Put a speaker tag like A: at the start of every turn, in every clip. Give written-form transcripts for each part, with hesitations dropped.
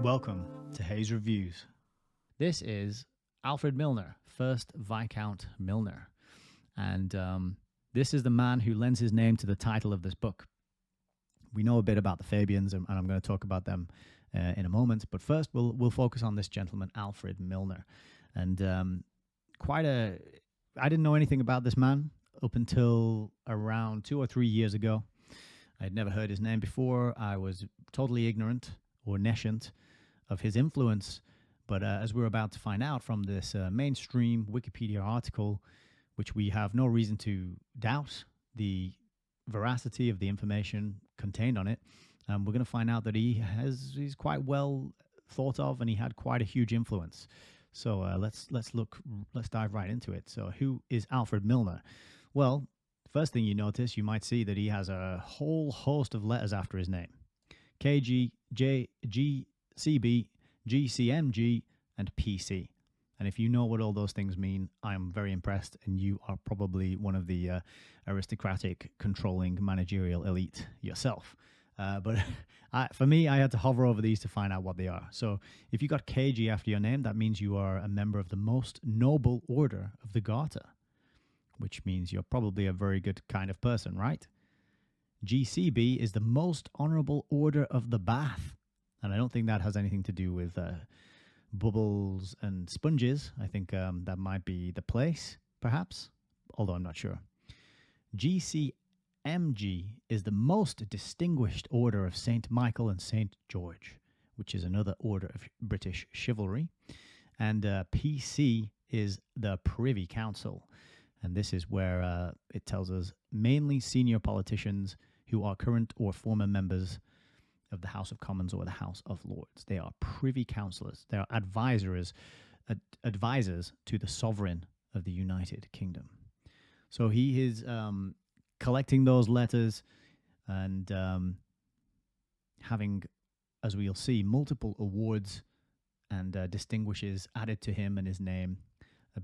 A: Welcome to Hayes Reviews. This is Alfred Milner, 1st Viscount Milner. And this is the man who lends his name to the title of this book. We know a bit about the Fabians, and I'm going to talk about them in a moment. But first, we'll focus on this gentleman, Alfred Milner. And I didn't know anything about this man up until around 2 or 3 years ago. I had never heard his name before. I was totally ignorant or nescient of his influence. But as we're about to find out from this mainstream Wikipedia article, which we have no reason to doubt the veracity of the information contained on it, we're going to find out that he's quite well thought of, and he had quite a huge influence. So let's dive right into it. So who is Alfred Milner? Well, first thing you notice, you might see that he has a whole host of letters after his name. KG, GCB, GCMG, and PC. And if you know what all those things mean, I'm very impressed, and you are probably one of the aristocratic, controlling, managerial elite yourself. But for me, I had to hover over these to find out what they are. So if you got KG after your name, that means you are a member of the most noble order of the Garter, which means you're probably a very good kind of person, right? GCB is the most honourable order of the Bath. And I don't think that has anything to do with bubbles and sponges. I think that might be the place, perhaps, although I'm not sure. GCMG is the most distinguished order of St. Michael and St. George, which is another order of British chivalry. And PC is the Privy Council. And this is where it tells us mainly senior politicians who are current or former members of the House of Commons or the House of Lords. They are privy councillors. They are advisors to the sovereign of the United Kingdom. So he is collecting those letters and having, as we'll see, multiple awards and distinguishes added to him and his name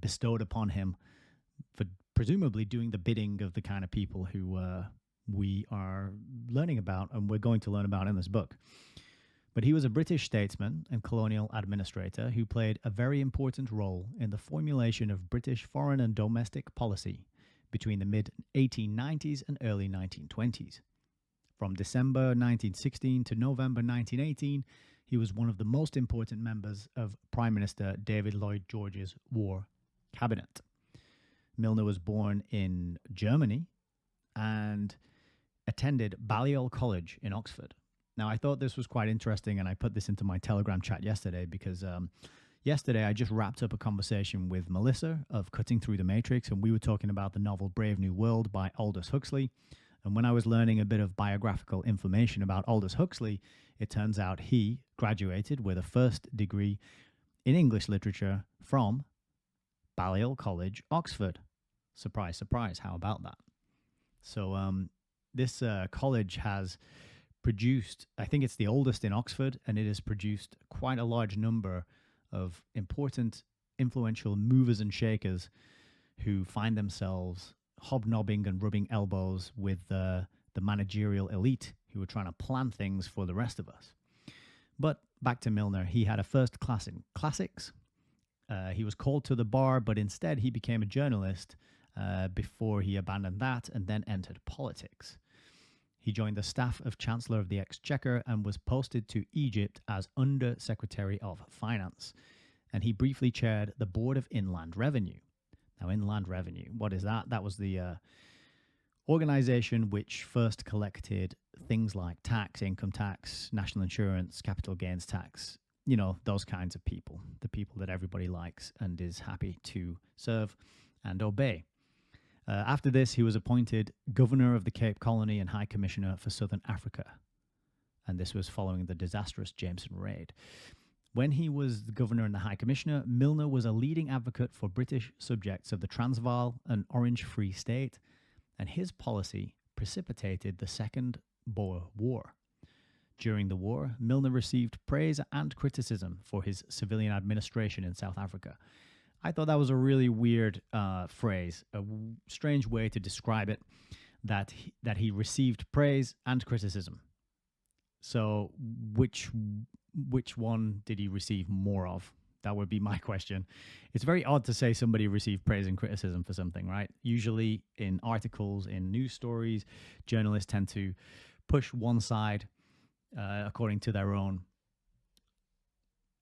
A: bestowed upon him for presumably doing the bidding of the kind of people who we are learning about and we're going to learn about in this book. But he was a British statesman and colonial administrator who played a very important role in the formulation of British foreign and domestic policy between the mid-1890s and early 1920s. From December 1916 to November 1918, he was one of the most important members of Prime Minister David Lloyd George's war cabinet. Milner was born in Germany and attended Balliol College in Oxford. Now, I thought this was quite interesting, and I put this into my Telegram chat yesterday because yesterday I just wrapped up a conversation with Melissa of Cutting Through the Matrix, and we were talking about the novel Brave New World by Aldous Huxley. And when I was learning a bit of biographical information about Aldous Huxley, it turns out he graduated with a first degree in English literature from Balliol College, Oxford. Surprise, surprise. How about that? So this college has produced, I think it's the oldest in Oxford, and it has produced quite a large number of important, influential movers and shakers who find themselves hobnobbing and rubbing elbows with the managerial elite who are trying to plan things for the rest of us. But back to Milner, he had a first class in classics. He was called to the bar, but instead he became a journalist before he abandoned that and then entered politics. He joined the staff of Chancellor of the Exchequer and was posted to Egypt as Under Secretary of Finance. And he briefly chaired the Board of Inland Revenue. Now, Inland Revenue, what is that? That was the organization which first collected things like tax, income tax, national insurance, capital gains tax, you know, those kinds of people, the people that everybody likes and is happy to serve and obey. After this, he was appointed Governor of the Cape Colony and High Commissioner for Southern Africa. And this was following the disastrous Jameson Raid. When he was the Governor and the High Commissioner, Milner was a leading advocate for British subjects of the Transvaal and Orange Free State, and his policy precipitated the Second Boer War. During the war, Milner received praise and criticism for his civilian administration in South Africa. I thought that was a really weird phrase, a strange way to describe it, that he received praise and criticism. So which one did he receive more of? That would be my question. It's very odd to say somebody received praise and criticism for something, right? Usually in articles, in news stories, journalists tend to push one side according to their own,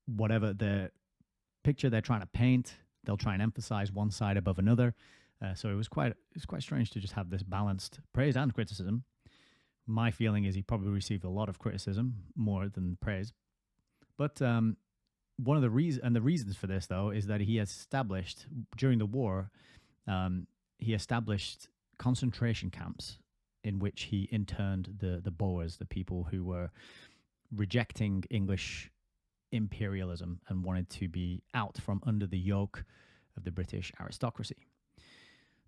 A: whatever the picture they're trying to paint. They'll try and emphasize one side above another. So it was quite strange to just have this balanced praise and criticism. My feeling is he probably received a lot of criticism more than praise. But one of the reasons for this, though, is that he established during the war, he established concentration camps in which he interned the Boers, the people who were rejecting English imperialism and wanted to be out from under the yoke of the British aristocracy.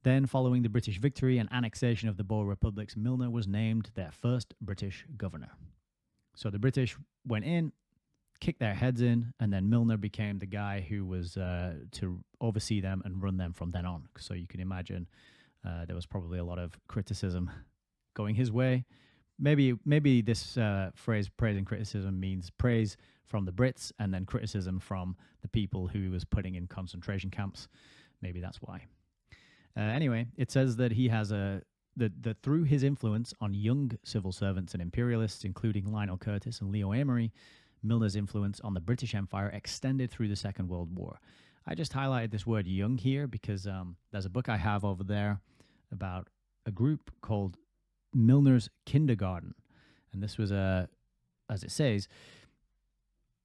A: Then, following the British victory and annexation of the Boer republics, Milner was named their first British governor. So the British went in, kicked their heads in, and then Milner became the guy who was to oversee them and run them from then on. So you can imagine there was probably a lot of criticism going his way. Maybe this phrase, praise and criticism, means praise from the Brits and then criticism from the people who he was putting in concentration camps. Maybe that's why. Anyway, it says that he has that through his influence on young civil servants and imperialists, including Lionel Curtis and Leo Amery, Milner's influence on the British Empire extended through the Second World War. I just highlighted this word young here because there's a book I have over there about a group called Milner's Kindergarten. And this was, as it says,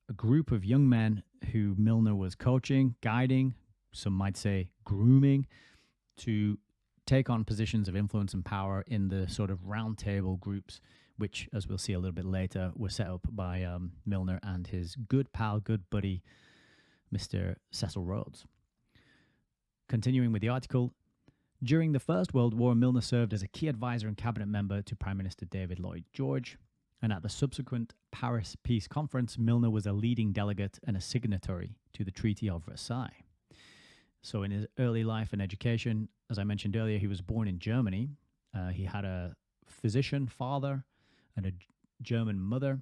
A: a group of young men who Milner was coaching, guiding, some might say grooming, to take on positions of influence and power in the sort of round table groups, which, as we'll see a little bit later, were set up by Milner and his good pal, good buddy, Mr. Cecil Rhodes. Continuing with the article, during the First World War, Milner served as a key advisor and cabinet member to Prime Minister David Lloyd George, and at the subsequent Paris Peace Conference, Milner was a leading delegate and a signatory to the Treaty of Versailles. So in his early life and education, as I mentioned earlier, he was born in Germany. He had a physician father and a German mother.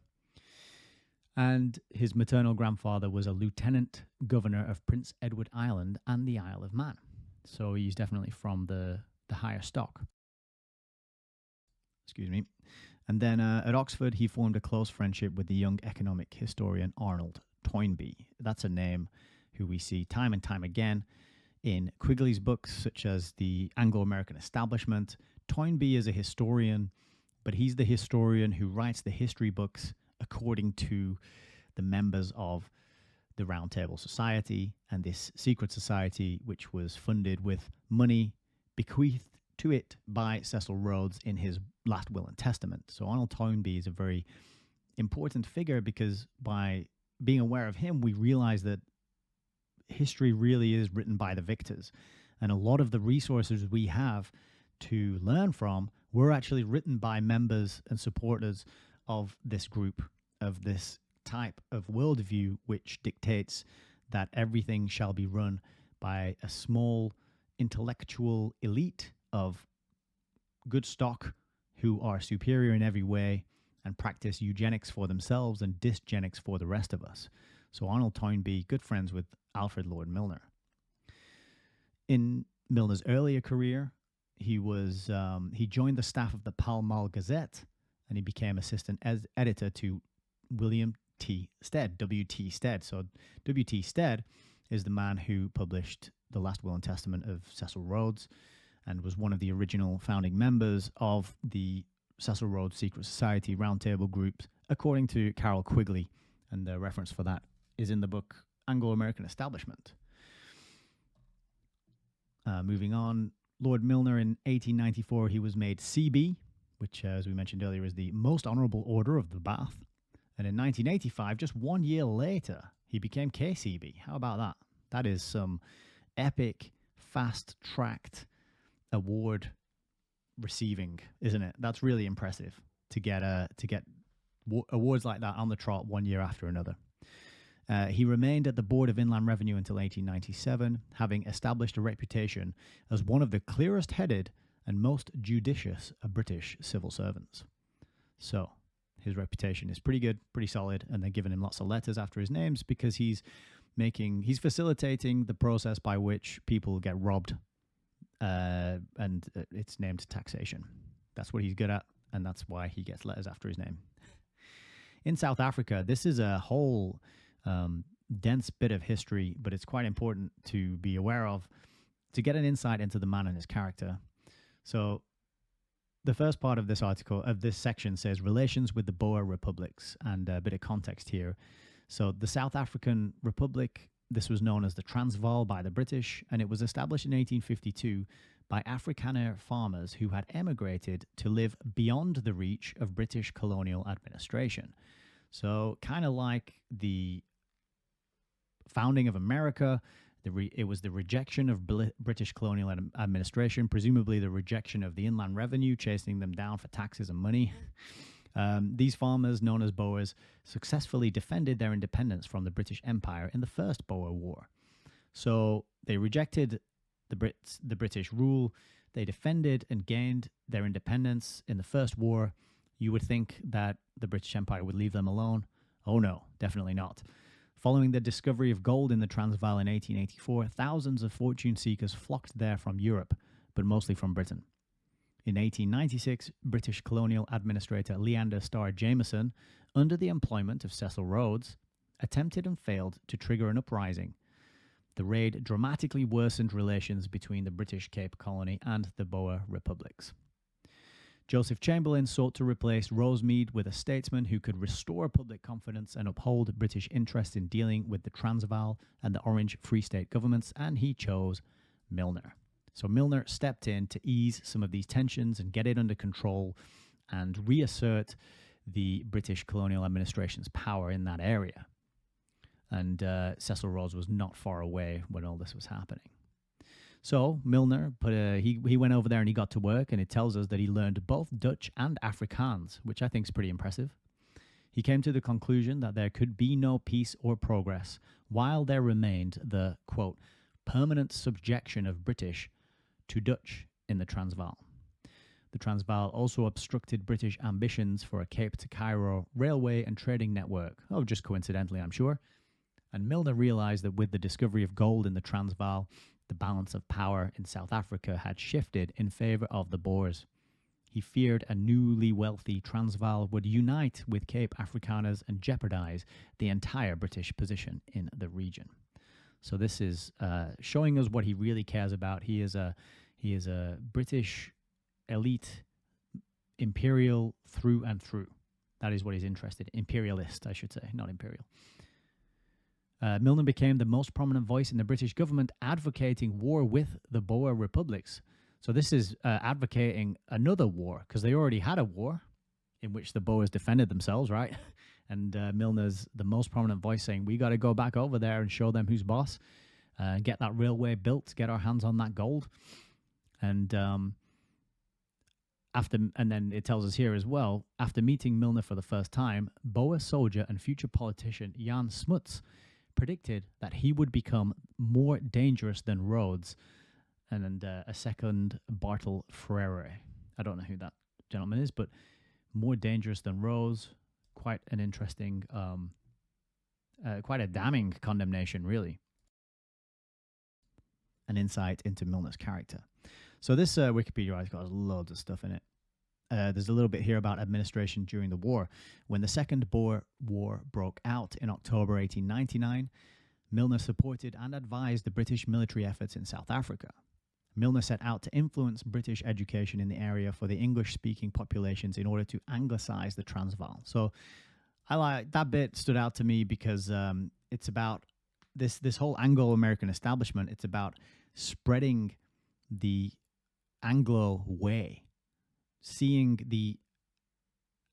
A: And his maternal grandfather was a lieutenant governor of Prince Edward Island and the Isle of Man. So he's definitely from the higher stock. Excuse me. And then at Oxford, he formed a close friendship with the young economic historian Arnold Toynbee. That's a name who we see time and time again in Quigley's books, such as The Anglo-American Establishment. Toynbee is a historian, but he's the historian who writes the history books according to the members of the Round Table Society and this secret society, which was funded with money bequeathed to it by Cecil Rhodes in his last will and testament. So Arnold Toynbee is a very important figure because by being aware of him, we realize that history really is written by the victors. And a lot of the resources we have to learn from were actually written by members and supporters of this group, of this type of worldview, which dictates that everything shall be run by a small intellectual elite of good stock who are superior in every way and practice eugenics for themselves and dysgenics for the rest of us. So Arnold Toynbee, good friends with Alfred Lord Milner. In Milner's earlier career, he joined the staff of the Pall Mall Gazette, and he became assistant editor to William T. Stead, W.T. Stead. So W.T. Stead is the man who published The Last Will and Testament of Cecil Rhodes and was one of the original founding members of the Cecil Rhodes Secret Society Roundtable group, according to Carroll Quigley, and the reference for that is in the book Anglo-American Establishment. Moving on, Lord Milner in 1894, he was made CB, which, as we mentioned earlier, is the Most Honourable Order of the Bath. And in 1985, just 1 year later, he became KCB. How about that? That is some epic, fast-tracked award receiving, isn't it? That's really impressive to get awards like that on the trot 1 year after another. He remained at the Board of Inland Revenue until 1897, having established a reputation as one of the clearest-headed and most judicious of British civil servants. So, His reputation is pretty good, pretty solid, and they're giving him lots of letters after his names because he's facilitating the process by which people get robbed, and it's named taxation. That's what he's good at, and that's why he gets letters after his name. In South Africa, this is a whole dense bit of history, but it's quite important to be aware of to get an insight into the man and his character. So the first part of this article, of this section, says relations with the Boer republics, and a bit of context here. So the South African Republic, this was known as the Transvaal by the British, and it was established in 1852 by Afrikaner farmers who had emigrated to live beyond the reach of British colonial administration. So kind of like the founding of America, it was the rejection of British colonial administration, presumably the rejection of the inland revenue, chasing them down for taxes and money. These farmers, known as Boers, successfully defended their independence from the British Empire in the First Boer War. So they rejected the British rule. They defended and gained their independence in the First War. You would think that the British Empire would leave them alone. Oh no, definitely not. Following the discovery of gold in the Transvaal in 1884, thousands of fortune seekers flocked there from Europe, but mostly from Britain. In 1896, British colonial administrator Leander Starr Jameson, under the employment of Cecil Rhodes, attempted and failed to trigger an uprising. The raid dramatically worsened relations between the British Cape Colony and the Boer republics. Joseph Chamberlain sought to replace Rosemead with a statesman who could restore public confidence and uphold British interest in dealing with the Transvaal and the Orange Free State governments, and he chose Milner. So Milner stepped in to ease some of these tensions and get it under control and reassert the British colonial administration's power in that area. And Cecil Rhodes was not far away when all this was happening. So Milner he went over there and he got to work, and it tells us that he learned both Dutch and Afrikaans, which I think is pretty impressive. He came to the conclusion that there could be no peace or progress while there remained the, quote, permanent subjection of British to Dutch in the Transvaal. The Transvaal also obstructed British ambitions for a Cape to Cairo railway and trading network. Oh, just coincidentally, I'm sure. And Milner realized that with the discovery of gold in the Transvaal, the balance of power in South Africa had shifted in favor of the Boers. He feared a newly wealthy Transvaal would unite with Cape Afrikaners and jeopardize the entire British position in the region. So this is showing us what he really cares about. He is a British elite, imperial through and through. That is what he's interested in. Imperialist, I should say, not imperial. Milner became the most prominent voice in the British government advocating war with the Boer republics. So this is advocating another war, because they already had a war in which the Boers defended themselves, right? And Milner's the most prominent voice saying, we got to go back over there and show them who's boss, get that railway built, get our hands on that gold. And then it tells us here as well, after meeting Milner for the first time, Boer soldier and future politician Jan Smuts predicted that he would become more dangerous than Rhodes, and a second Bartle Frere. I don't know who that gentleman is, but more dangerous than Rhodes. Quite an interesting, quite a damning condemnation, really. An insight into Milner's character. So this Wikipedia article has loads of stuff in it. There's a little bit here about administration during the war. When the Second Boer War broke out in October 1899, Milner supported and advised the British military efforts in South Africa. Milner set out to influence British education in the area for the English-speaking populations in order to anglicize the Transvaal. So I like that bit, stood out to me because it's about this whole Anglo-American establishment. It's about spreading the Anglo way, seeing the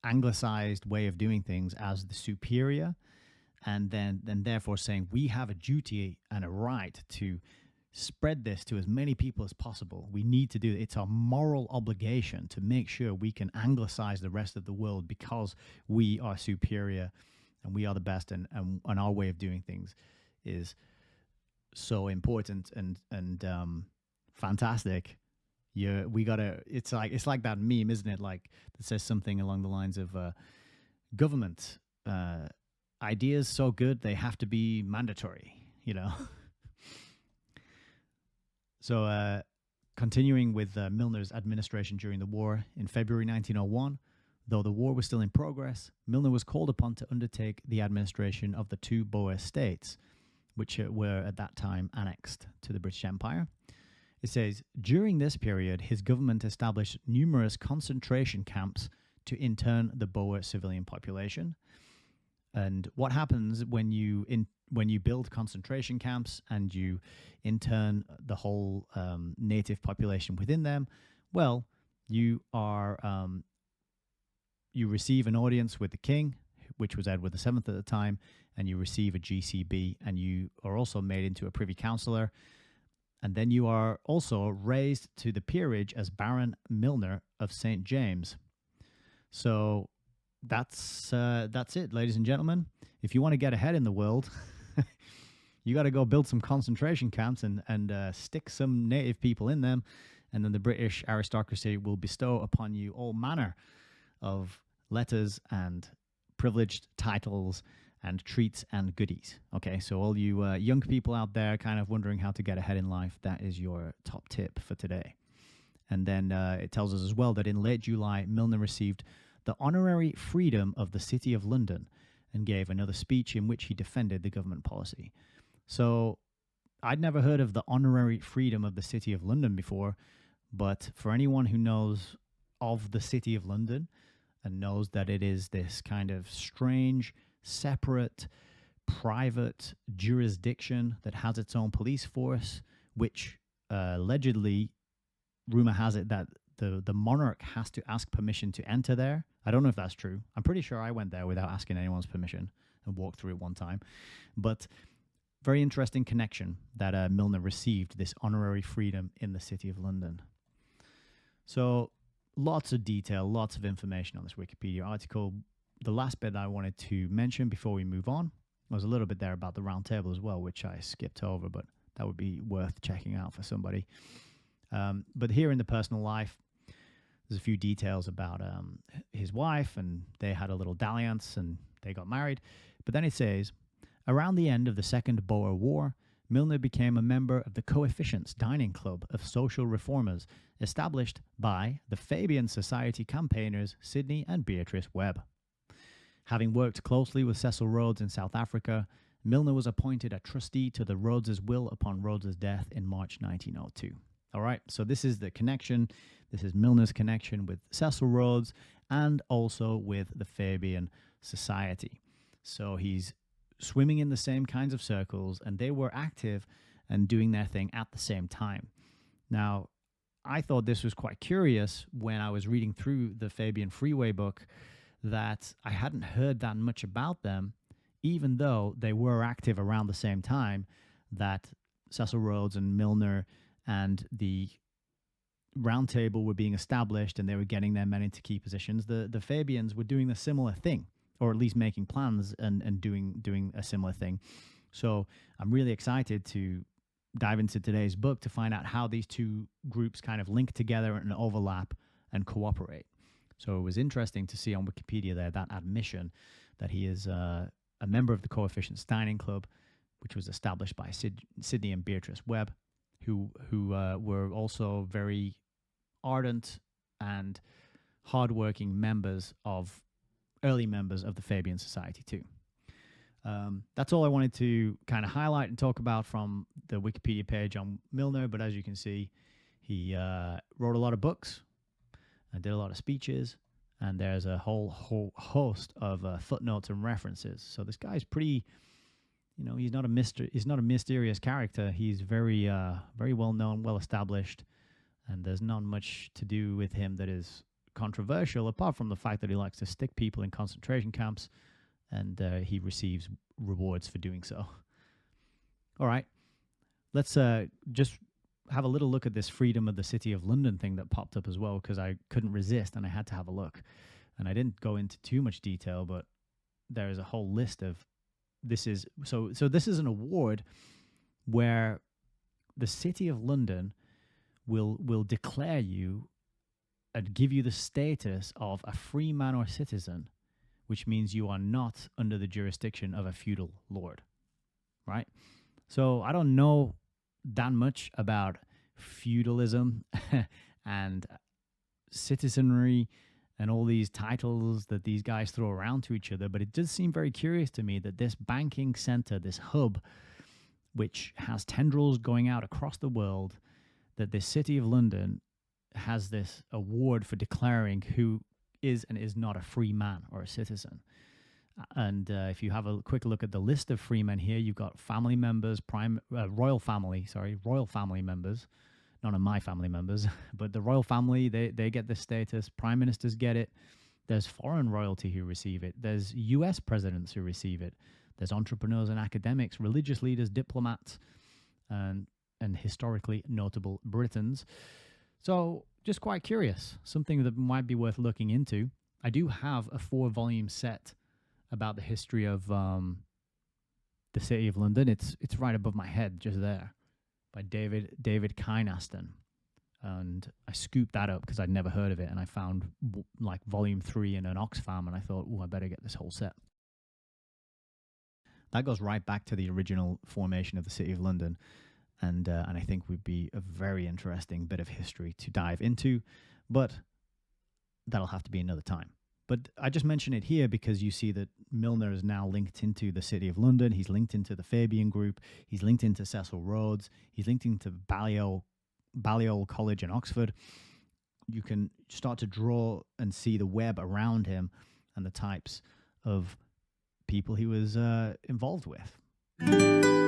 A: anglicized way of doing things as the superior, and then therefore saying we have a duty and a right to spread this to as many people as possible. We need to do it. It's our moral obligation to make sure we can anglicize the rest of the world because we are superior and we are the best, and our way of doing things is so important and fantastic. It's like that meme, isn't it? Like that says something along the lines of government. Ideas so good they have to be mandatory, you know. So, continuing with Milner's administration during the war, in February 1901, though the war was still in progress, Milner was called upon to undertake the administration of the two Boer states, which were at that time annexed to the British Empire. It says, during this period, his government established numerous concentration camps to intern the Boer civilian population. And what happens when you build concentration camps and you intern the whole native population within them? Well, you receive an audience with the king, which was Edward VII at the time, and you receive a GCB, and you are also made into a privy councillor, and then you are also raised to the peerage as Baron Milner of St. James. So that's it, ladies and gentlemen. If you want to get ahead in the world, you got to go build some concentration camps and stick some native people in them, and then the British aristocracy will bestow upon you all manner of letters and privileged titles and treats and goodies. Okay, so all you young people out there kind of wondering how to get ahead in life, that is your top tip for today. And then it tells us as well that in late July, Milner received the honorary freedom of the City of London and gave another speech in which he defended the government policy. So I'd never heard of the honorary freedom of the City of London before, but for anyone who knows of the City of London and knows that it is this kind of strange, separate, private jurisdiction that has its own police force, which allegedly, rumor has it that the monarch has to ask permission to enter there. I don't know if that's true. I'm pretty sure I went there without asking anyone's permission and walked through it one time. But very interesting connection that Milner received this honorary freedom in the City of London. So lots of detail, lots of information on this Wikipedia article. The last bit I wanted to mention before we move on was a little bit there about the Round Table as well, which I skipped over, but that would be worth checking out for somebody. But here in the personal life, there's a few details about his wife, and they had a little dalliance and they got married. But then it says, around the end of the Second Boer War, Milner became a member of the Coefficients Dining Club of Social Reformers, established by the Fabian Society campaigners Sidney and Beatrice Webb. Having worked closely with Cecil Rhodes in South Africa, Milner was appointed a trustee to the Rhodes's will upon Rhodes's death in March 1902. All right, so this is the connection. This is Milner's connection with Cecil Rhodes and also with the Fabian Society. So he's swimming in the same kinds of circles, and they were active and doing their thing at the same time. Now, I thought this was quite curious when I was reading through the Fabian Freeway book, that I hadn't heard that much about them, even though they were active around the same time that Cecil Rhodes and Milner and the Round Table were being established and they were getting their men into key positions. The Fabians were doing a similar thing, or at least making plans and doing a similar thing. So I'm really excited to dive into today's book to find out how these two groups kind of link together and overlap and cooperate. So it was interesting to see on Wikipedia there that admission that he is a member of the Coefficients Dining Club, which was established by Sidney and Beatrice Webb, who were also very ardent and hardworking early members of the Fabian Society too. That's all I wanted to kind of highlight and talk about from the Wikipedia page on Milner. But as you can see, he wrote a lot of books and did a lot of speeches, and there's a whole host of footnotes and references. So this guy's pretty, he's not a mysterious character. He's very well known, well established, and there's not much to do with him that is controversial, apart from the fact that he likes to stick people in concentration camps, and he receives rewards for doing so. All right, let's just have a little look at this freedom of the City of London thing that popped up as well, because I couldn't resist and I had to have a look. And I didn't go into too much detail, but there is a whole list of this is an award where the City of London will declare you and give you the status of a free man or citizen which means you are not under the jurisdiction of a feudal lord, right? So I don't know that much about feudalism and citizenry and all these titles that these guys throw around to each other, but it does seem very curious to me that this banking center, this hub, which has tendrils going out across the world, that this city of London has this award for declaring who is and is not a free man or a citizen. And if you have a quick look at the list of free men here, you've got family members, royal family members, none of my family members, but the royal family, they get this status. Prime ministers get it. There's foreign royalty who receive it. There's US presidents who receive it. There's entrepreneurs and academics, religious leaders, diplomats, and historically notable Britons. So just quite curious, something that might be worth looking into. I do have a 4-volume set about the history of the city of London. It's right above my head, just there, by David Kynaston. And I scooped that up because I'd never heard of it, and I found like volume 3 in an Oxfam, and I thought, I better get this whole set. That goes right back to the original formation of the City of London, and I think would be a very interesting bit of history to dive into, but that'll have to be another time. But I just mention it here because you see that Milner is now linked into the City of London. He's linked into the Fabian Group. He's linked into Cecil Rhodes. He's linked into Balliol College in Oxford. You can start to draw and see the web around him and the types of people he was involved with.